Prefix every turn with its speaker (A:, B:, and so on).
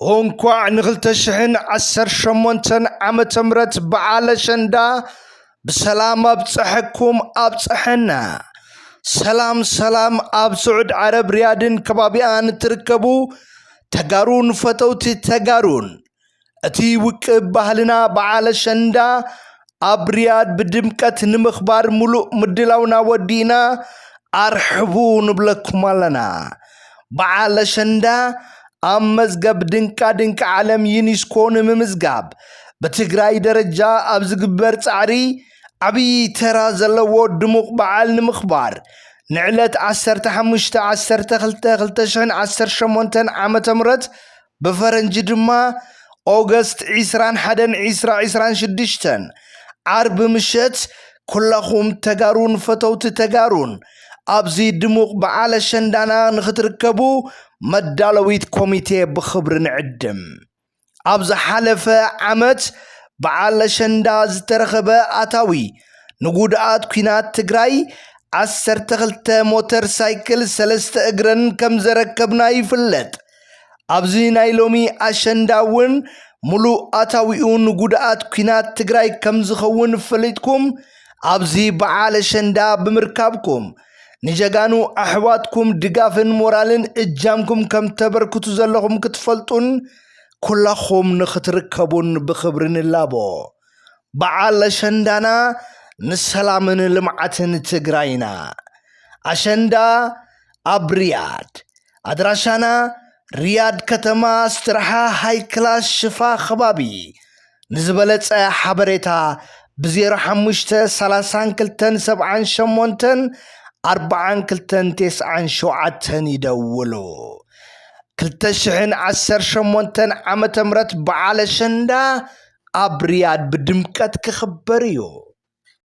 A: እንኳዕ ንኽልተሽሕን ዓሰር ሸሞንተን ዓመተ ምህረት በዓለ አሸንዳ ብሰላም አብጽሐኩም አብጽሐና። ሰላም ሰላም ኣብ ስዑድ ዓረብ ሪያድን ከባቢኣን ትርከቡ ተጋሩን ፈተውቲ ተጋሩን እቲ ውቅብ ባህልና በዓለ አሸንዳ ኣብ ሪያድ ብድምቀት ንምኽባር ሙሉእ ምድላውና ወዲና ኣርሕቡ ንብለኩም ኣለና። በዓለ አሸንዳ ኣብ መዝገብ ድንቃ ድንቅ ዓለም ዩኒስኮ ንምምዝጋብ በትግራይ ደረጃ ኣብ ዝግበር ጻዕሪ ዓብይ ተራ ዘለዎ ድሙቕ በዓል ንምኽባር ንዕለት 15/12/2018 ዓመተ ምህረት በፈረንጂ ድማ ኦገስት 21/2026 ዓርብ ምሸት ኩላኹም ተጋሩን ፈተውቲ ተጋሩን ኣብዚ ድሙቕ በዓል አሸንዳና ንኽትርከቡ መዳለዊት ኮሚቴ ብኽብሪ ንዕድም። ኣብ ዝሓለፈ ዓመት በዓል አሸንዳ ዝተረኸበ ኣታዊ ንጉድኣት ኩናት ትግራይ 12 ሞተር ሳይክል 3 እግረን ከም ዘረከብና ይፍለጥ። ኣብዚ ናይ ሎሚ አሸንዳ እውን ሙሉእ ኣታዊኡ ንጉድኣት ኩናት ትግራይ ከም ዝኸውን ፈሊጥኩም ኣብዚ በዓል አሸንዳ ብምርካብኩም ንጀጋኑ ኣሕዋትኩም ድጋፍን ሞራልን እጃምኩም ከም ተበርክቱ ዘለኹም ክትፈልጡን ኩላኹም ንኽትርከቡን ብኽብሪ ንላቦ። በዓል አሸንዳና ንሰላምን ልምዓትን ትግራይና። አሸንዳ ኣብ ሪያድ ኣድራሻና ሪያድ ከተማ ስትራሓ ሃይ ክላስ ሽፋ ከባቢ። ንዝበለጸ ሓበሬታ ብ052784297 ይደውሉ። 2018 ዓመተ ምህረት በዓል አሸንዳ ኣብ ሪያድ ብድምቀት ክኽበር እዩ።